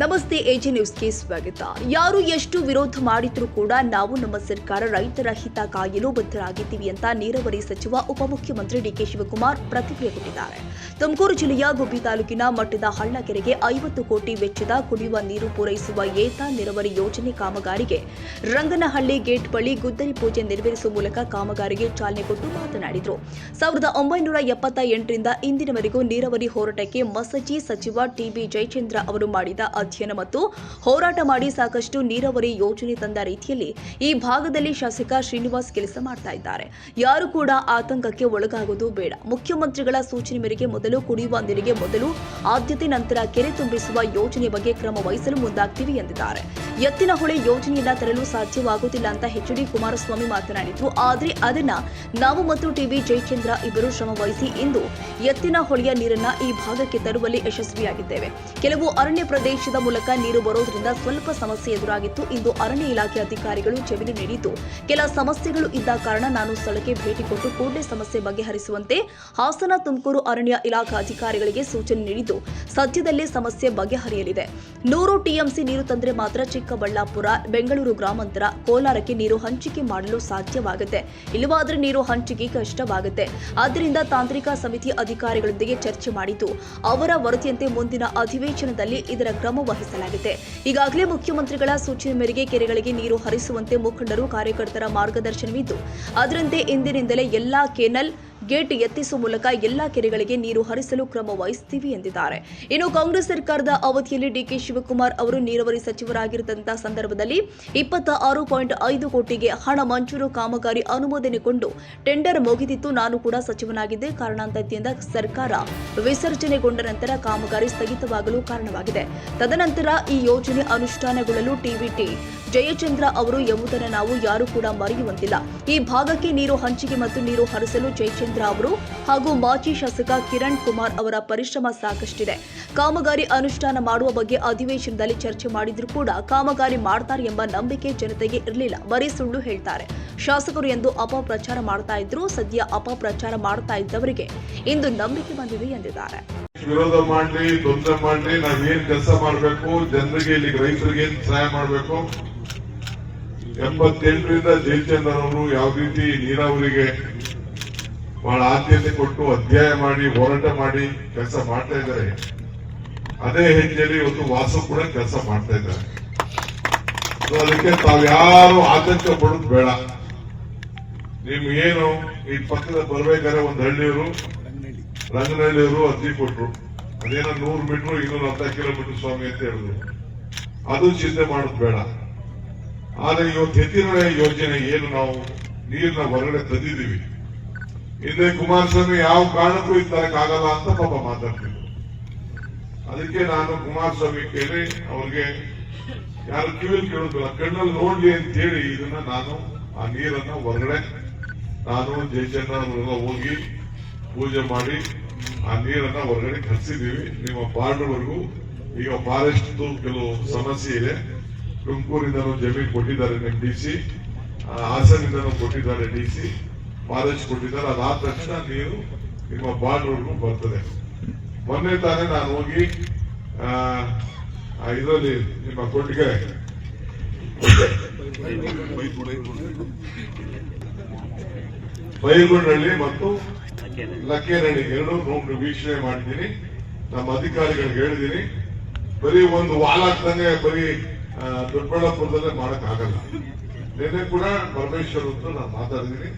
ನಮಸ್ತೆ ಎಜೆ ನ್ಯೂಸ್ಗೆ ಸ್ವಾಗತ. ಯಾರು ಎಷ್ಟು ವಿರೋಧ ಮಾಡಿದ್ರೂ ಕೂಡ ನಾವು ನಮ್ಮ ಸರ್ಕಾರ ರೈತರ ಹಿತ ಕಾಯಲು ಬದ್ಧರಾಗಿದ್ದೀವಿ ಅಂತ ನೀರಾವರಿ ಸಚಿವ ಉಪಮುಖ್ಯಮಂತ್ರಿ ಡಿಕೆ ಶಿವಕುಮಾರ್ ಪ್ರತಿಕ್ರಿಯೆ ಕೊಟ್ಟಿದ್ದಾರೆ. ತುಮಕೂರು ಜಿಲ್ಲೆಯ ಗುಬ್ಬಿ ತಾಲೂಕಿನ ಮಟ್ಟದ ಹಳ್ಳಕೆರೆಗೆ 50 ಕೋಟಿ ವೆಚ್ಚದ ಕುಡಿಯುವ ನೀರು ಪೂರೈಸುವ ಏತ ನೀರಾವರಿ ಯೋಜನೆ ಕಾಮಗಾರಿಗೆ ರಂಗನಹಳ್ಳಿ ಗೇಟ್ ಬಳಿ ಗುದ್ದಲಿ ಪೂಜೆ ನೆರವೇರಿಸುವ ಮೂಲಕ ಕಾಮಗಾರಿಗೆ ಚಾಲನೆ ಕೊಟ್ಟು ಮಾತನಾಡಿದರು. 1978 ರಿಂದ ಇಂದಿನವರೆಗೂ ನೀರಾವರಿ ಹೋರಾಟಕ್ಕೆ ಮಸಜಿ ಸಚಿವ ಟಿಬಿ ಜಯಚಂದ್ರ ಅವರು ಮಾಡಿದ ಅಧ್ಯಯನ ಮತ್ತು ಹೋರಾಟ ಮಾಡಿ ಸಾಕಷ್ಟು ನೀರಾವರಿ ಯೋಜನೆ ತಂದ ರೀತಿಯಲ್ಲಿ ಈ ಭಾಗದಲ್ಲಿ ಶಾಸಕ ಶ್ರೀನಿವಾಸ್ ಕೆಲಸ ಮಾಡ್ತಾ ಇದ್ದಾರೆ. ಯಾರು ಕೂಡ ಆತಂಕಕ್ಕೆ ಒಳಗಾಗುವುದು ಬೇಡ. ಮುಖ್ಯಮಂತ್ರಿಗಳ ಸೂಚನೆ ಮೇರೆಗೆ ಮೊದಲು ಕುಡಿಯುವ ನೀರಿಗೆ ಮೊದಲು ಆದ್ಯತೆ, ನಂತರ ಕೆರೆ ತುಂಬಿಸುವ ಯೋಜನೆ ಬಗ್ಗೆ ಕ್ರಮ ವಹಿಸಲು ಮುಂದಾಗ್ತೀವಿ ಎಂದಿದ್ದಾರೆ. ಎತ್ತಿನಹೊಳೆ ಯೋಜನೆಯನ್ನ ತರಲು ಸಾಧ್ಯವಾಗುತ್ತಿಲ್ಲ ಅಂತ ಎಚ್.ಡಿ. ಕುಮಾರಸ್ವಾಮಿ ಮಾತನಾಡಿದ್ರು. ಆದರೆ ಅದನ್ನ ನಾವು ಮತ್ತು ಟಿಬಿ ಜಯಚಂದ್ರ ಇಬ್ಬರು ಶ್ರಮ ವಹಿಸಿ ಇಂದು ಎತ್ತಿನಹೊಳೆಯ ನೀರನ್ನ ಈ ಭಾಗಕ್ಕೆ ತರುವಲ್ಲಿ ಯಶಸ್ವಿಯಾಗಿದ್ದೇವೆ. ಕೆಲವು ಅರಣ್ಯ ಪ್ರದೇಶದ ಮೂಲಕ ನೀರು ಬರೋದ್ರಿಂದ ಸ್ವಲ್ಪ ಸಮಸ್ಯೆ ಎದುರಾಗಿತ್ತು. ಇಂದು ಅರಣ್ಯ ಇಲಾಖೆ ಅಧಿಕಾರಿಗಳು ಜಮೀನು ನೀಡಿದ್ದು ಕೆಲ ಸಮಸ್ಯೆಗಳು ಇದ್ದ ಕಾರಣ ನಾನು ಸ್ಥಳಕ್ಕೆ ಭೇಟಿ ಕೊಟ್ಟು ಕೂಡಲೇ ಸಮಸ್ಯೆ ಬಗೆಹರಿಸುವಂತೆ ಹಾಸನ, ತುಮಕೂರು ಅರಣ್ಯ ಇಲಾಖಾ ಅಧಿಕಾರಿಗಳಿಗೆ ಸೂಚನೆ ನೀಡಿದ್ದು ಸದ್ಯದಲ್ಲೇ ಸಮಸ್ಯೆ ಬಗೆಹರಿಯಲಿದೆ. 100 ಟಿಎಂಸಿ ನೀರು ತಂದ್ರೆ ಮಾತ್ರ ಚಿಕ್ಕಬಳ್ಳಾಪುರ, ಬೆಂಗಳೂರು ಗ್ರಾಮಾಂತರ, ಕೋಲಾರಕ್ಕೆ ನೀರು ಹಂಚಿಕೆ ಮಾಡಲು ಸಾಧ್ಯವಾಗುತ್ತೆ. ಇಲ್ಲವಾದ್ರೆ ನೀರು ಹಂಚಿಕೆ ಕಷ್ಟವಾಗುತ್ತೆ. ಆದ್ದರಿಂದ ತಾಂತ್ರಿಕ ಸಮಿತಿ ಅಧಿಕಾರಿಗಳೊಂದಿಗೆ ಚರ್ಚೆ ಮಾಡಿದ್ದು ಅವರ ವರದಿಯಂತೆ ಮುಂದಿನ ಅಧಿವೇಶನದಲ್ಲಿ ಇದರ ಕ್ರಮ ವಹಿಸಲಾಗಿದೆ. ಈಗಾಗಲೇ ಮುಖ್ಯಮಂತ್ರಿಗಳ ಸೂಚನೆ ಮೇರೆಗೆ ಕೆರೆಗಳಿಗೆ ನೀರು ಹರಿಸುವಂತೆ ಮುಖಂಡರು, ಕಾರ್ಯಕರ್ತರ ಮಾರ್ಗದರ್ಶನವಿದ್ದು ಅದರಂತೆ ಇಂದಿನಿಂದಲೇ ಎಲ್ಲಾ ಕೆನಲ್ ಗೇಟ್ ಎತ್ತಿಸುವ ಮೂಲಕ ಎಲ್ಲಾ ಕೆರೆಗಳಿಗೆ ನೀರು ಹರಿಸಲು ಕ್ರಮ ವಹಿಸುತ್ತೀವಿ ಎಂದಿದ್ದಾರೆ. ಇನ್ನು ಕಾಂಗ್ರೆಸ್ ಸರ್ಕಾರದ ಅವಧಿಯಲ್ಲಿ ಡಿಕೆ ಶಿವಕುಮಾರ್ ಅವರು ನೀರಾವರಿ ಸಚಿವರಾಗಿದ್ದಂತಹ ಸಂದರ್ಭದಲ್ಲಿ 26.5 ಕೋಟಿಗೆ ಹಣ ಮಂಜೂರು ಕಾಮಗಾರಿ ಅನುಮೋದನೆಗೊಂಡು ಟೆಂಡರ್ ಮುಗಿದಿತ್ತು. ನಾನು ಕೂಡ ಸಚಿವನಾಗಿದ್ದೆ. ಕಾರಣಾಂತರದಿಂದ ಸರ್ಕಾರ ವಿಸರ್ಜನೆಗೊಂಡ ನಂತರ ಕಾಮಗಾರಿ ಸ್ಥಗಿತವಾಗಲು ಕಾರಣವಾಗಿದೆ. ತದನಂತರ ಈ ಯೋಜನೆ ಅನುಷ್ಠಾನಗೊಳ್ಳಲು ಟಿವಿಟಿ ಜಯಚಂದ್ರ ಅವರು ಎಂಬುದನ್ನು ನಾವು ಯಾರು ಕೂಡ ಮರೆಯುವಂತಿಲ್ಲ. ಈ ಭಾಗಕ್ಕೆ ನೀರು ಹಂಚಿಕೆ ಮತ್ತು ನೀರು ಹರಿಸಲು ಜಯಚಂದ್ರ ಅವರು ಹಾಗೂ ಮಾಜಿ ಶಾಸಕ ಕಿರಣ್ ಕುಮಾರ್ ಅವರ ಪರಿಶ್ರಮ ಸಾಕಷ್ಟಿದೆ. ಕಾಮಗಾರಿ ಅನುಷ್ಠಾನ ಮಾಡುವ ಬಗ್ಗೆ ಅಧಿವೇಶನದಲ್ಲಿ ಚರ್ಚೆ ಮಾಡಿದ್ರೂ ಕೂಡ ಕಾಮಗಾರಿ ಮಾಡ್ತಾರೆ ಎಂಬ ನಂಬಿಕೆ ಜನತೆಗೆ ಇರಲಿಲ್ಲ. ಬರೀ ಸುಳ್ಳು ಹೇಳ್ತಾರೆ ಶಾಸಕರು ಎಂದು ಅಪಪ್ರಚಾರ ಮಾಡ್ತಾ ಇದ್ರು. ಸದ್ಯ ಅಪಪ್ರಚಾರ ಮಾಡ್ತಾ ಇದ್ದವರಿಗೆ ಇಂದು ನಂಬಿಕೆ ಬಂದಿದೆ ಎಂದಿದ್ದಾರೆ. ವಿರೋಧ ಮಾಡಲಿ, ತೊಂದರೆ ಮಾಡಲಿ, ನಾವೇನ್ ಕೆಲಸ ಮಾಡಬೇಕು, ಜನರಿಗೆ ಇಲ್ಲಿ ರೈತರಿಗೆ ಸಹಾಯ ಮಾಡಬೇಕು. 78ರಿಂದ ಜಯಚಂದ್ರ ಅವರು ಯಾವ ರೀತಿ ನೀರಾವರಿಗೆ ಬಹಳ ಆದ್ಯತೆ ಕೊಟ್ಟು ಅಧ್ಯಯನ ಮಾಡಿ ಹೋರಾಟ ಮಾಡಿ ಕೆಲಸ ಮಾಡ್ತಾ ಇದ್ದಾರೆ, ಅದೇ ಹೆಜ್ಜೆಯಲ್ಲಿ ಇವತ್ತು ವಾಸು ಕೂಡ ಕೆಲಸ ಮಾಡ್ತಾ ಇದ್ದಾರೆ. ಅದಕ್ಕೆ ತಾವ್ಯಾರು ಆತಂಕ ಪಡೋದು ಬೇಡ. ನಿಮ್ಗೇನು ಈ ಪಕ್ಕದ ಬರ್ಬೇಕಾದ್ರೆ ಒಂದು ಹಳ್ಳಿಯವರು ರಂಗನಹಳ್ಳಿಯವರು ಅರ್ಜಿ ಕೊಟ್ರು, ಅದೇನೋ 100 ಮೀಟರ್ 240 ಕಿಲೋಮೀಟರ್ ಸ್ವಾಮಿ ಅಂತ ಹೇಳಿದ್ರು. ಅದು ಚಿಂತೆ ಮಾಡೋದು ಬೇಡ. ಆದ್ರೆ ಇವತ್ತು ಎತ್ತಿನಹೊಳೆ ಯೋಜನೆ ಏನು ನಾವು ನೀರನ್ನ ಹೊರಗಡೆ ತಂದಿದ್ದೀವಿ, ಹಿಂದೆ ಕುಮಾರಸ್ವಾಮಿ ಯಾವ ಕಾರಣಕ್ಕೂ ಇದ್ದಕ್ಕಾಗಲ್ಲ ಅಂತ ಪಾಪ ಮಾತಾಡ್ತಿದ್ರು. ಅದಕ್ಕೆ ನಾನು ಕುಮಾರಸ್ವಾಮಿ ಕೇಳಿ ಅವ್ರಿಗೆ ಯಾರು ಕಿವಿಲ್ ಕೇಳೋದಿಲ್ಲ, ಕಣ್ಣಲ್ಲಿ ನೋಡ್ಲಿ ಅಂತ ಹೇಳಿ ಇದನ್ನ ನಾನು ಆ ನೀರನ್ನ ಹೊರಗಡೆ ನಾನು ಜಯಚಂದ್ರ ಅವರೆಲ್ಲ ಹೋಗಿ ಪೂಜೆ ಮಾಡಿ ಆ ನೀರನ್ನ ಹೊರಗಡೆ ಕಳಿಸಿದೀವಿ. ನಿಮ್ಮ ಬಾರ್ಡರ್ವರೆಗೂ ಈಗ ಫಾರೆಸ್ಟ್ ಕೆಲವು ಸಮಸ್ಯೆ ಇದೆ. ತುಮಕೂರಿಂದನೂ ಜಮೀನು ಕೊಟ್ಟಿದ್ದಾರೆ ಡಿಸಿ, ಹಾಸನಿಂದನೂ ಕೊಟ್ಟಿದ್ದಾರೆ ಡಿಸಿ, ಫಾರೆಸ್ಟ್ ಕೊಟ್ಟಿದ್ದಾರೆ. ಅದಾದ ತಕ್ಷಣ ನೀರು ನಿಮ್ಮ ಬಾರ್ಡರ್ವರೆಗೂ ಬರ್ತದೆ. ಮೊನ್ನೆ ತಾನೇ ನಾನು ಹೋಗಿ ಇದರಲ್ಲಿ ನಿಮ್ಮ ಕೊಟ್ಟಿಗೆ ಬೈಲ್ಗೊಂಡಳ್ಳಿ ಮತ್ತು ಲಕ್ಕೇನಹಳ್ಳಿ 2 ವೀಕ್ಷಣೆ ಮಾಡಿದ್ದೀನಿ. ನಮ್ಮ ಅಧಿಕಾರಿಗಳಿಗೆ ಹೇಳಿದ್ದೀನಿ, ಬರೀ ಒಂದು ವಾಲ್ ಹಾಕ್ದಂಗೆ ಬರೀ ದೊಡ್ಡಬಳ್ಳಾಪುರದಲ್ಲೇ ಮಾಡಕ್ ಆಗಲ್ಲ. ನಿನ್ನೆ ಕೂಡ ಪರಮೇಶ್ವರ್ ಅಂತ ನಾನು ಮಾತಾಡಿದ್ದೀನಿ.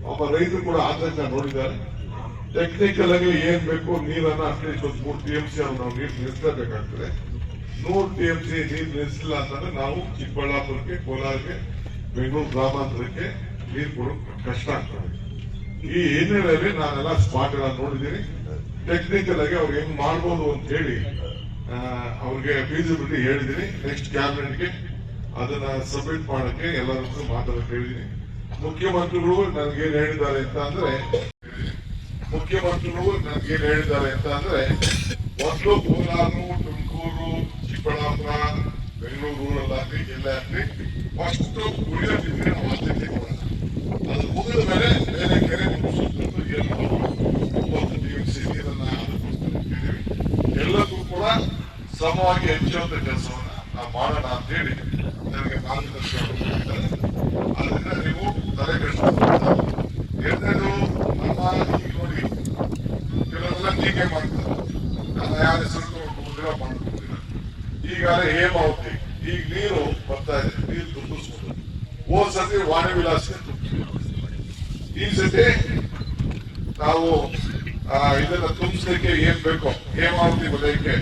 ಪಾಪ ರೈತರು ಕೂಡ ಆತಂಕ ನೋಡಿದ್ದಾರೆ. ಟೆಕ್ನಿಕಲ್ ಆಗಿ ಏನ್ ಬೇಕು ನೀರನ್ನ ಅಟ್ಲೀಸ್ಟ್ ಒಂದು 3 ಟಿಎಂಸಿ ನಾವು ನೀರು ನಿಲ್ಲಿಸಲೇಬೇಕಾಗ್ತದೆ. 100 ಟಿಎಂಸಿ ನೀರು ನಿಲ್ಲಿಸಿಲ್ಲ ಅಂತಂದ್ರೆ ನಾವು ಚಿಕ್ಕಬಳ್ಳಾಪುರಕ್ಕೆ, ಕೋಲಾರಕ್ಕೆ, ಬೆಂಗಳೂರು ಗ್ರಾಮಾಂತರಕ್ಕೆ ನೀರು ಕೊಡೋಕೆ ಕಷ್ಟ ಆಗ್ತದೆ. ಈ ಹಿನ್ನೆಲೆಯಲ್ಲಿ ನಾನೆಲ್ಲ ಸ್ಪಾಟ್ ಎಲ್ಲ ನೋಡಿದ್ದೀನಿ. ಟೆಕ್ನಿಕಲ್ ಆಗಿ ಅವ್ರು ಹೆಂಗ್ ಮಾಡ್ಬೋದು ಅಂತ ಹೇಳಿ ಅವ್ರಿಗೆ ಫೀಸಿಬಿಲಿಟಿ ಹೇಳಿದ್ದೀನಿ. ನೆಕ್ಸ್ಟ್ ಕ್ಯಾಬಿನೆಟ್ಗೆ ಅದನ್ನ ಸಬ್ಮಿಟ್ ಮಾಡಕ್ಕೆ ಎಲ್ಲರಿಗೂ ಮಾತಾಡಕ್ಕೆ ಹೇಳಿದ್ದೀನಿ. ಮುಖ್ಯಮಂತ್ರಿಗಳು ನನ್ಗೇನ್ ಹೇಳಿದ್ದಾರೆ ಅಂತ ಅಂದ್ರೆ ಮೊದಲು ಕೋಲಾರು, ತುಮಕೂರು, ಚಿಕ್ಕಬಳ್ಳಾಪುರ, ಬೆಂಗಳೂರು ರೂರಲ್ಲಾಗ್ಲಿ ಎಲ್ಲೇ ಆಗ್ಲಿ ಫಸ್ಟ್ ಕುಡಿಯೋ ನೀರಿಗೆ ನಾವು ಆದ್ಯತೆ ಕೊಡೋಣ. ಅದು ಮುಗಿದ ಮೇಲೆ ಬೇರೆ ಕೆರೆ ಮುಗಿಸುತ್ತಂತೂ ಎಲ್ಲ 30 ಟಿಎಂಸಿ ನೀರನ್ನ ಅದಕ್ಕೋಸ್ಕರ ಎಲ್ಲಕ್ಕೂ ಕೂಡ ಸಮವಾಗಿ ಹೆಚ್ಚು ಮುಚ್ಚುವಂತ ಕೆಲಸವನ್ನ ನಾವು ಮಾಡೋಣ ಅಂತ ಹೇಳಿ ನನಗೆ ಮಾರ್ಗದರ್ಶನ ಕೊಟ್ಟಿದ್ದಾರೆ. ಅದರಿಂದ ನೀವು ತಲೆ ಕೆಡಿಸ್ಕೊಂಡು ಎರಡನೇದು ನಮ್ಮ ಈಗ ನೋಡಿ ಕೆಲವೆಲ್ಲ ಟೀಕೆ ಮಾಡ್ತಾರೆ, ನನ್ನ ಯಾರ ಹೆಸರು ಮುದ್ರಾ ಮಾಡ್ಕೊಂಡಿಲ್ಲ. ಈಗಾಗಲೇ ಹೇಮಾವತಿ ಈಗ ನೀರು ಬರ್ತಾ ಇದೆ, ನೀರು ತುಂಬಿಸ್ಬೋದು. ಹೋದ್ ಸತಿ ವಾಣಿ ವಿಲಾಸ ಈ ಸತಿ ನಾವು ಇದನ್ನ ತುಂಬಿಸ್ಲಿಕ್ಕೆ ಏನ್ ಬೇಕೋ ಹೇಮಾವತಿ ವಲಯಕ್ಕೆ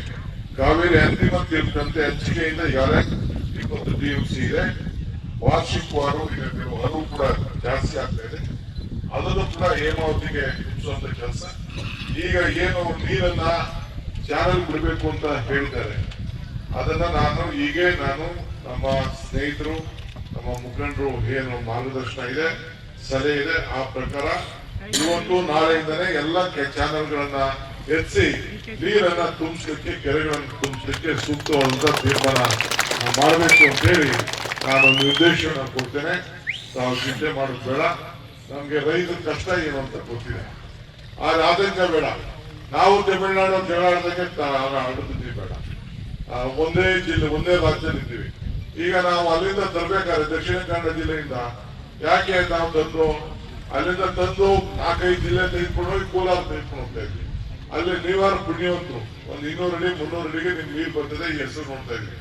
ಕಾವೇರಿ ಅಂತಿಮ ತೀರ್ಪಂತೆ ಹಂಚಿಕೆಯಿಂದ ಈಗಾಗಲೇ 20 TMC ಇದೆ. ವಾರ್ಷಿಕವಾರು ಹರಿವು ಕೂಡ ಜಾಸ್ತಿ ಆಗ್ತಾ ಇದೆ. ಅದನ್ನು ಕೂಡ ಹೇಮಾವತಿಗೆ ತುಂಬಿಸುವಂತ ಕೆಲಸ. ಈಗ ಏನು ನೀರನ್ನ ಚಾನಲ್ ಬಿಡಬೇಕು ಅಂತ ಹೇಳಿದ್ದಾರೆ, ಅದನ್ನ ನಾನು ನಮ್ಮ ಸ್ನೇಹಿತರು ನಮ್ಮ ಮುಖಂಡರು ಏನು ಮಾರ್ಗದರ್ಶನ ಇದೆ, ಸಲಹೆ ಇದೆ, ಆ ಪ್ರಕಾರ ಇವತ್ತು ನಾಳೆಯಿಂದನೇ ಎಲ್ಲ ಚಾನಲ್ಗಳನ್ನ ಎತ್ತಿ ನೀರನ್ನ ತುಂಬಿಸ್ಲಿಕ್ಕೆ, ಕೆರೆಗಳನ್ನು ತುಂಬಿಸ್ಲಿಕ್ಕೆ ಸೂಕ್ತವಾದಂತ ತೀರ್ಮಾನ ಮಾಡಬೇಕು ಅಂತ ಹೇಳಿ ನಾನು ನಿರ್ದೇಶನ ಕೊಡ್ತೇನೆ. ತಾವು ಚಿಂತೆ ಮಾಡೋದು ಬೇಡ. ನಮ್ಗೆ ರೈತರ ಕಷ್ಟ ಏನು ಅಂತ ಗೊತ್ತಿದೆ, ಆದ್ರೆ ಆತಂಕ ಬೇಡ. ನಾವು ತಮಿಳುನಾಡು ಜಗಳ ಆಡೋದಕ್ಕೆ ಆಡುತ್ತಿದ್ದೀವಿ ಬೇಡ. ಒಂದೇ ಜಿಲ್ಲೆ ಒಂದೇ ರಾಜ್ಯದಲ್ಲಿದ್ದೀವಿ. ಈಗ ನಾವು ಅಲ್ಲಿಂದ ತರಬೇಕಾದ್ರೆ ದಕ್ಷಿಣ ಕನ್ನಡ ಜಿಲ್ಲೆಯಿಂದ ಯಾಕೆ ನಾವು ತಂದು ಅಲ್ಲಿಂದ ತಂದು 4-5 ಜಿಲ್ಲೆ ತೆಗೆದುಕೊಂಡು ಹೋಗಿ ಕೋಲಾರ ತೆಗೆದುಕೊಂಡು ಹೋಗ್ತಾ ಇದ್ವಿ. ಅಲ್ಲಿ ನೀವಾರು ಪುಣ್ಯವಂತರು, ಒಂದು 200 ಅಡಿ 300 ಅಡಿಗೆ ನಿಮ್ಗೆ ನೀರು ಬರ್ತದೆ, ಈ ಹೆಸರು ನೋಡ್ತಾ ಇದ್ವಿ.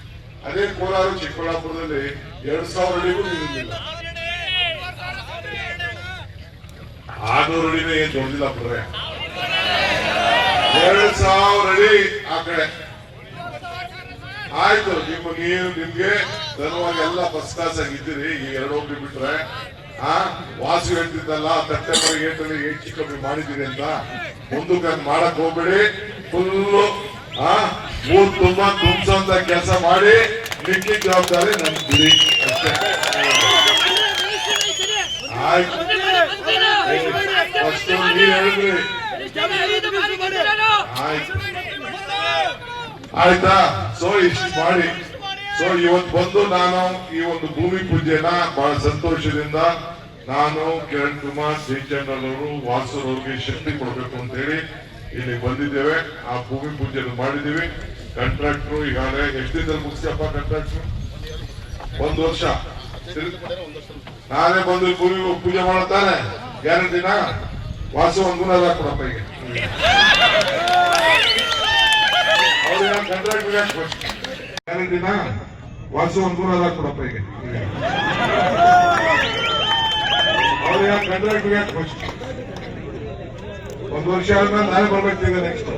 ಅದೇ ಕೋಲಾರ ಚಿಕ್ಕಬಳ್ಳಾಪುರದಲ್ಲಿ 2000 ಅಡಿಗೂ ನೀರಿಲ್ಲ. 600 ಅಡಿನೇ ಏನ್ ದೊಡ್ಡದಿಲ್ಲ ಬಿಡ್ರೆ, 2000 ಅಡಿ ಆ ಕಡೆ ಆಯ್ತು. ನಿಮ್ಗೆ ಧನವಾಗಿ ಎಲ್ಲ ಫಸ್ಟ್ ಕ್ಲಾಸ್ ಆಗಿದ್ದೀರಿ. ಈ 2 ಹೋಗಿ ಬಿಟ್ರೆ ವಾಸು ಹೇಳ್ತಿದ್ದಲ್ಲ ತಟ್ಟೆ ಮರ ಏಟಲ್ಲಿ ಹೆಚ್ಚು ಕಮ್ಮಿ ಮಾಡಿದ್ದೀರಿ ಅಂತ ಮುಂದಕ್ಕೆ ಮಾಡಕ್ ಹೋಗ್ಬೇಡಿ. ಫುಲ್ಲು ಊರ್ ತುಂಬಾ ತುಂಬಿಸೋಂತ ಕೆಲಸ ಮಾಡಿ ಮಿಕ್ಕಿ ಜವಾಬ್ದಾರಿ ನನ್ ಬಿಡಿ ಅಷ್ಟೇ. ಆಯ್ತು, ಫಸ್ಟ್ ನೀವ್ ಹೇಳಿದ್ರಿ, ಆಯ್ತು ಆಯ್ತಾ. ಸೊ ಇಷ್ಟು ಮಾಡಿ, ಸೊ ಇವತ್ತು ಬಂದು ನಾನು ಈ ಒಂದು ಭೂಮಿ ಪೂಜೆನ ಬಹಳ ಸಂತೋಷದಿಂದ ನಾನು ಕಿರಣ್ ಕುಮಾರ್ ಜಯಚಂದ್ರನವರು ವಾಸೂರವ್ರಿಗೆ ಶಕ್ತಿ ಕೊಡ್ಬೇಕು ಅಂತ ಹೇಳಿ ಇಲ್ಲಿ ಬಂದಿದ್ದೇವೆ. ಆ ಭೂಮಿ ಪೂಜೆ ಮಾಡಿದೀವಿ. ಕಾಂಟ್ರಾಕ್ಟ್ರು ಈಗಾಗಲೇ ಎಷ್ಟು ದಿನದಲ್ಲಿ ಮುಗಿಸ್ಯಪ್ಪ ಕಾಂಟ್ರಾಕ್ಟ್ರು? 1 ವರ್ಷ. ನಾನೇ ಬಂದು ಭೂಮಿ ಪೂಜೆ ಮಾಡುತ್ತಾನೆ ಗ್ಯಾರಂಟಿನ. ವಾಸು 1 ಗುಣ ಕೊಡಪ್ಪ ಈಗ ಅವ್ರಿಗೆ ಕಾಂಟ್ರಾಕ್ಟ್ ಗ್ಯಾರಂಟಿನ. ವಾಸು 1 ಗುಣ ಕೊಡಪ್ಪ ಈಗ ಅವ್ರಿಗೆ ಕಾಂಟ್ರಾಕ್ಟ್ 1 ವರ್ಷ ಆದ್ಮೇಲೆ ನಾನೇ ಬರ್ಬೇಕೀಗ ನೆಕ್ಸ್ಟ್.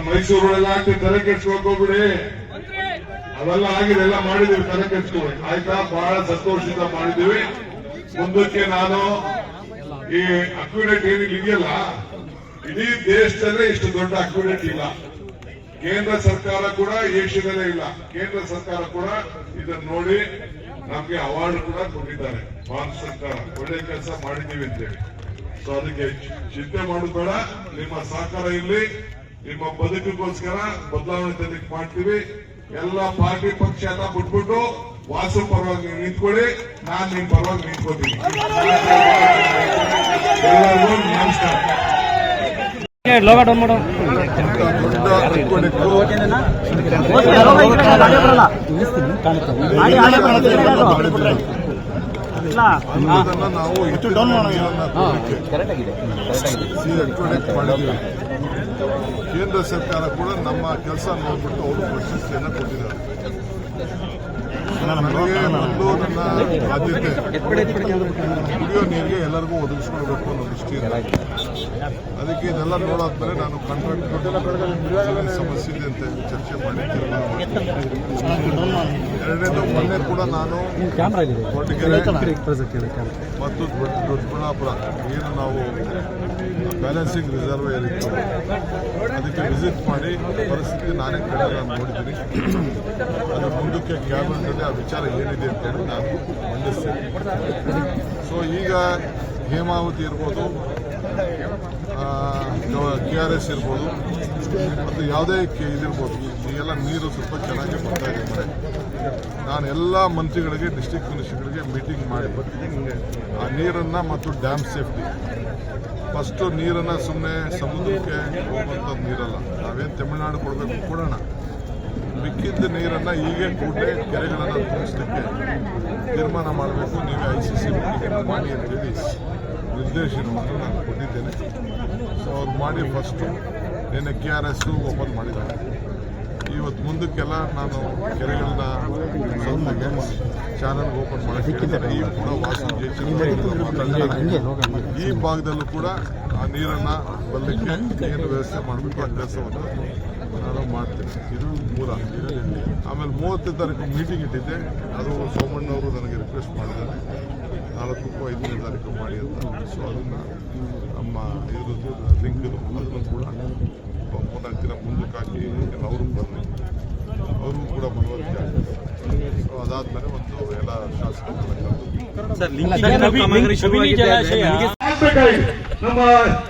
ಮೈಸೂರೊಳಗೆ ಆಗ್ತದೆ, ತಲೆ ಕೆಡ್ಸ್ಕೊಳಕ್ ಹೋಗ್ಬಿಡಿ. ಅವೆಲ್ಲ ಆಗಿದೆ, ಎಲ್ಲ ಮಾಡಿದೀವಿ, ತಲೆ ಕೆಡ್ಸ್ಕೊಳಿ ಆಯ್ತಾ. ಬಹಳ ಸಂತೋಷದಿಂದ ಮಾಡಿದೀವಿ. ಮುಂದಕ್ಕೆ ನಾನು ಈ ಅಕ್ವಿಡೇಟ್ ಏನಿಲ್ಲ ಇದೆಯಲ್ಲ, ಇಡೀ ದೇಶದಲ್ಲೇ ಇಷ್ಟು ದೊಡ್ಡ ಅಕ್ವಿಡೇಟ್ ಇಲ್ಲ. ಕೇಂದ್ರ ಸರ್ಕಾರ ಕೂಡ ಏಷ್ಯಾದಲ್ಲೇ ಇಲ್ಲ. ಕೇಂದ್ರ ಸರ್ಕಾರ ಕೂಡ ಇದನ್ನ ನೋಡಿ ನಮ್ಗೆ ಅವಾರ್ಡ್ ಕೂಡ ಕೊಟ್ಟಿದ್ದಾರೆ. ಭಾರತ ಸರ್ಕಾರ ಒಳ್ಳೆ ಕೆಲಸ ಮಾಡಿದೀವಿ ಅಂತೇಳಿ. ಸೊ ಅದಕ್ಕೆ ಚಿಂತೆ ಮಾಡೋದು ಬೇಡ. ನಿಮ್ಮ ಸಹಕಾರ ಇರ್ಲಿ. ನಿಮ್ಮ ಬದುಕಿಗೋಸ್ಕರ ಬದಲಾವಣೆ ತರಲಿಕ್ಕೆ ಮಾಡ್ತೀವಿ. ಎಲ್ಲ ಪಾರ್ಟಿ ಪಕ್ಷ ಎಲ್ಲ ಬಿಟ್ಬಿಟ್ಟು ವಾಸು ಪರವಾಗಿ ನಿಂತ್ಕೊಳ್ಳಿ, ನಾನ್ ನಿಮ್ ಪರವಾಗಿ ನಿಂತ್ಕೋತೀನಿ. ಎಲ್ಲರಿಗೂ ನಮಸ್ಕಾರ. ನಾವು ಮಾಡಿದ್ದೀವಿ. ಕೇಂದ್ರ ಸರ್ಕಾರ ಕೂಡ ನಮ್ಮ ಕೆಲಸ ನೋಡ್ಬಿಟ್ಟು ಅವರು ಪ್ರಶಸ್ತಿಯನ್ನು ಕೊಟ್ಟಿದ್ದಾರೆ. ನನಗೆ ಒಂದು ನನ್ನ ಆದ್ಯತೆ ಕುಡಿಯೋ ನೀರಿಗೆ ಎಲ್ಲರಿಗೂ ಒದಗಿಸ್ಕೊಳ್ಬೇಕು ಅನ್ನೋ ದೃಷ್ಟಿಯಿಂದ. ಅದಕ್ಕೆ ಇದೆಲ್ಲ ನೋಡಾದ್ಮೇಲೆ ನಾನು ಕಾಂಟ್ರಾಕ್ಟ್ ಸಮಸ್ಯೆ ಇದೆ ಅಂತ ಚರ್ಚೆ ಮಾಡಿ ತೀರ್ಮಾನ ಮಾಡಿದ್ದೀನಿ. ಎರಡನೇದು ಮೊನ್ನೆ ಕೂಡ ನಾನು ಕೊರಟಗೆರೆ ಮತ್ತು ದೊಡ್ಡಬಳ್ಳಾಪುರ ಏನು ನಾವು ಬ್ಯಾಲೆನ್ಸಿಂಗ್ ರಿಸರ್ವೇಯರ್ ಇತ್ತು, ಅದಕ್ಕೆ ವಿಸಿಟ್ ಮಾಡಿ ಪರಿಸ್ಥಿತಿ ನಾನೇ ಕಡೆ ನಾನು ನೋಡಿದ್ದೀನಿ. ಅದು ಮುಂದಕ್ಕೆ ಕ್ಯಾಬಿನೆಟ್ನಲ್ಲಿ ಆ ವಿಚಾರ ಏನಿದೆ ಅಂತೇಳಿ ನಾನು ಮಂಡಿಸ್ತೇನೆ. ಸೊ ಈಗ ಹೇಮಾವತಿ ಇರ್ಬೋದು, KRS ಇರ್ಬೋದು, ಮತ್ತು ಯಾವುದೇ ಇದಿರ್ಬೋದು, ಈಗೆಲ್ಲ ನೀರು ಸ್ವಲ್ಪ ಚೆನ್ನಾಗಿ ಬರ್ತಾ ಇದೆ ಮಳೆ. ನಾನು ಎಲ್ಲ ಮಂತ್ರಿಗಳಿಗೆ ಡಿಸ್ಟ್ರಿಕ್ಟ್ ಮಿನಿಸ್ಟರ್ಗಳಿಗೆ ಮೀಟಿಂಗ್ ಮಾಡಿ ಆ ನೀರನ್ನು ಮತ್ತು ಡ್ಯಾಮ್ ಸೇಫ್ಟಿ ಫಸ್ಟು ನೀರನ್ನು ಸುಮ್ಮನೆ ಸಮುದ್ರಕ್ಕೆ ಹೋಗುವಂಥ ನೀರಲ್ಲ, ನಾವೇನು ತಮಿಳುನಾಡು ಕೊಡಬೇಕು ಕೊಡೋಣ, ಮಿಕ್ಕಿದ್ದ ನೀರನ್ನು ಹೀಗೆ ಕೂಡಲೇ ಕೆರೆಗಳನ್ನು ತುಂಬಿಸಲಿಕ್ಕೆ ತೀರ್ಮಾನ ಮಾಡಬೇಕು. ನೀವೇ ICC ಮೀಟಿಂಗ್ ಮಾಡಿ ಅಂತೇಳಿ ನಿರ್ದೇಶನವನ್ನು ನಾನು ಕೊಟ್ಟಿದ್ದೇನೆ. ಸೊ ಅವ್ರು ಮಾಡಿ ಫಸ್ಟು ನಿನ್ನೆ KRS ಓಪನ್ ಮಾಡಿದ್ದಾರೆ. ಇವತ್ತು ಮುಂದಕ್ಕೆಲ್ಲ ನಾನು ಕೆರೆಗಳನ್ನ ಸ್ವಲ್ಪ ಚಾನಲ್ ಓಪನ್ ಮಾಡೋಕ್ಕೆ ಈ ಕೂಡ ಈ ಭಾಗದಲ್ಲೂ ಕೂಡ ಆ ನೀರನ್ನು ಬರಲಿಕ್ಕೆ ಏನು ವ್ಯವಸ್ಥೆ ಮಾಡಬೇಕು ಆ ಕೆಲಸವನ್ನು ನಾನು ಮಾಡ್ತೇನೆ. ಇದು ಮೂಲ. ಆಮೇಲೆ 30ನೇ ತಾರೀಕು ಮೀಟಿಂಗ್ ಇಟ್ಟಿದ್ದೆ, ಅದು ಸೋಮಣ್ಣವರು ನನಗೆ ರಿಕ್ವೆಸ್ಟ್ ಮಾಡಿದ್ದಾರೆ 4ಕ್ಕೂ 5ನೇ ತಾರೀಕು ಮಾಡಿ ಅಂತ. ಸೊ ಅದನ್ನು ನಮ್ಮ ಇದ್ರದ್ದು ಲಿಂಕ್ ಅದನ್ನು ಕೂಡ 3-4 ದಿನ ಮುಂದಕ್ಕೆ ಹಾಕಿ ಅವರು ಬರಲಿ, ಅವರು ಕೂಡ ಮನವರಿಕೆ ಆಗ್ತದೆ. ಸೊ ಅದಾದ್ಮೇಲೆ ಒಂದು ಎಲ್ಲ ಶಾಸಕರನ್ನ ನಮ್ಮ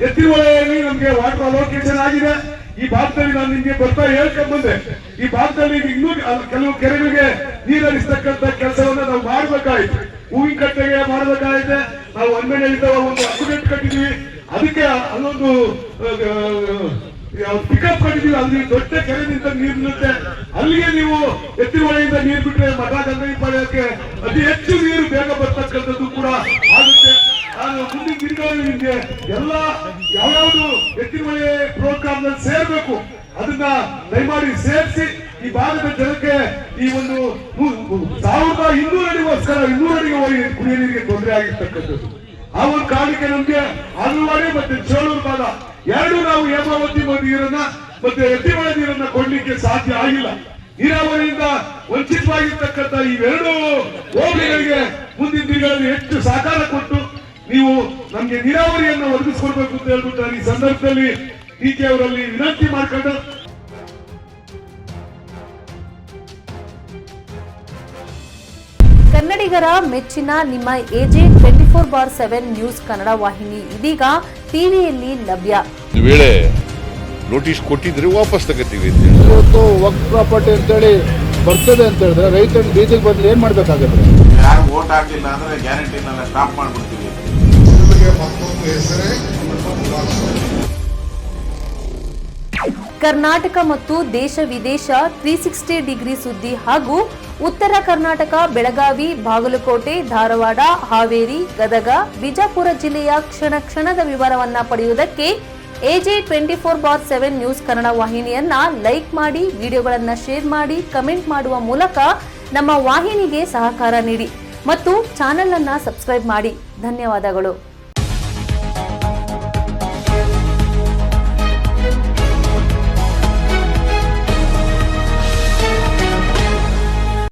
ಎತ್ತಿನ ಹೊಳೆಯಲ್ಲಿ ನಮಗೆ ವಾಟರ್ ಅಲೋಕೇಶನ್ ಆಗಿದೆ. ಈ ಭಾಗದಲ್ಲಿ ನಾನು ನಿಮ್ಗೆ ಬರ್ತಾ ಹೇಳ್ಕೊಂಡ್ ಬಂದೆ, ಈ ಭಾಗದಲ್ಲಿ ಇನ್ನೂ ಕೆಲವು ಕೆರೆಗಳಿಗೆ ನೀರರಿಸ್ತಕ್ಕಂಥ ಕೆಲಸವನ್ನ ನಾವು ಮಾಡಬೇಕಾಯ್ತು. ಹೂವಿನ ಕಟ್ಟೆಗೆ ಮಾಡಬೇಕಾಗಿದೆ. ನಾವು ಒಂದ್ಮೇಲೆ ಒಂದು ಅಕ್ಯುಮೆಂಟ್ ಕಟ್ಟಿದೀವಿ, ಅದಕ್ಕೆ ಅಲ್ಲೊಂದು ಪಿಕಪ್ ಕಟ್ಟಿದೀವಿ. ಅಲ್ಲಿ ದೊಡ್ಡ ಕೆರೆಯಿಂದ ನೀರು ನಿಲ್ಲುತ್ತೆ, ಅಲ್ಲಿಗೆ ನೀವು ಎತ್ತಿನ ಹೊಳೆಯಿಂದ ನೀರು ಬಿಟ್ರೆ ಮಠ ಗಂಗೈಪಾಳ್ಯಕ್ಕೆ ಅತಿ ಹೆಚ್ಚು ನೀರು ಬೇಗ ಬರ್ತಕ್ಕಂಥದ್ದು ಕೂಡ ಆಗುತ್ತೆ. ನಾನು ಮುಂದಿನ ದಿನಗಳಲ್ಲಿ ನಿಮ್ಗೆ ಎಲ್ಲ ಯಾವ್ಯಾವ್ದು ಎತ್ತಿನ ಹೊಳೆ ಪ್ರೋಗ್ರಾಮ್ ನಲ್ಲಿ ಸೇರ್ಬೇಕು ಅದನ್ನ ದಯಮಾಡಿ ಸೇರಿಸಿ ಈ ಭಾಗದ ಜನಕ್ಕೆ ಈ ಒಂದು 1200 ಅಡಿಗೋಸ್ಕರ 200 ಅಡಿಗೆ ಹೋಗಿ ಕುಡಿಯ ನೀರಿಗೆ ತೊಂದರೆ ಆಗಿರ್ತಕ್ಕಂಥದ್ದು. ಆ ಒಂದು ಕಾರಣಕ್ಕೆ ನಮ್ಗೆ ಅಲ್ವಾಡಿ ಮತ್ತೆ ಚೋಳೂರು ಭಾಗ ಎರಡು ನಾವು ಹೇಮಾವತಿ ನೀರನ್ನ ಮತ್ತೆ ಎತ್ತಿಮಳೆ ನೀರನ್ನ ಕೊಡ್ಲಿಕ್ಕೆ ಸಾಧ್ಯ ಆಗಿಲ್ಲ. ನೀರಾವರಿಯಿಂದ ವಂಚಿತವಾಗಿರ್ತಕ್ಕಂಥ ಇವೆರಡು ಹೋಬಳಿಗಳಿಗೆ ಮುಂದಿನ ದಿನಗಳಲ್ಲಿ ಹೆಚ್ಚು ಸಹಕಾರ ಕೊಟ್ಟು ನೀವು ನಮ್ಗೆ ನೀರಾವರಿಯನ್ನು ಒದಗಿಸ್ಕೊಡ್ಬೇಕು ಅಂತ ಹೇಳ್ಬಿಟ್ಟು ಈ ಸಂದರ್ಭದಲ್ಲಿ DK ಅವರಲ್ಲಿ ವಿನಂತಿ ಮಾಡ್ಕೊಂಡು ಕನ್ನಡಿಗರ ಮೆಚ್ಚಿನ ನಿಮ್ಮ AJ 24/7 ನ್ಯೂಸ್ ಕನ್ನಡ ವಾಹಿನಿ ಇದೀಗ ಟಿವಿಯಲ್ಲಿ ಲಭ್ಯ. ಒಂದು ವೇಳೆ ನೋಟಿಸ್ ಕೊಟ್ಟಿದ್ರೆ ವಾಪಸ್ ತಗೋತೀವಿ. ಇವತ್ತು ವಕ್ಫ್ ಪ್ರಾಪರ್ಟಿ ಅಂತೇಳಿ ಬರ್ತದೆ ಅಂತ ಹೇಳಿದ್ರೆ ರೈತರು ಬೀದಿಗೆ ಬದಲು ಏನ್ ಮಾಡ್ಬೇಕಾಗುತ್ತೆ? ಯಾರು ವೋಟ್ ಹಾಕಿಲ್ಲ ಅಂದ್ರೆ ಗ್ಯಾರಂಟಿನೆಲ್ಲ ಸ್ಟಾಪ್ ಮಾಡ್ಬಿಡ್ತೀವಿ. ಕರ್ನಾಟಕ ಮತ್ತು ದೇಶ ವಿದೇಶ 360 ಡಿಗ್ರಿ ಸುದ್ದಿ ಹಾಗೂ ಉತ್ತರ ಕರ್ನಾಟಕ ಬೆಳಗಾವಿ, ಬಾಗಲಕೋಟೆ, ಧಾರವಾಡ, ಹಾವೇರಿ, ಗದಗ, ಬಿಜಾಪುರ ಜಿಲ್ಲೆಯ ಕ್ಷಣ ಕ್ಷಣದ ವಿವರವನ್ನ ಪಡೆಯುವುದಕ್ಕೆ AJ 24/7 ನ್ಯೂಸ್ ಕನ್ನಡ ವಾಹಿನಿಯನ್ನ ಲೈಕ್ ಮಾಡಿ, ವಿಡಿಯೋಗಳನ್ನ ಶೇರ್ ಮಾಡಿ, ಕಮೆಂಟ್ ಮಾಡುವ ಮೂಲಕ ನಮ್ಮ ವಾಹಿನಿಗೆ ಸಹಕಾರ ನೀಡಿ ಮತ್ತು ಚಾನೆಲ್ ಅನ್ನ ಸಬ್ಸ್ಕ್ರೈಬ್ ಮಾಡಿ. ಧನ್ಯವಾದಗಳು.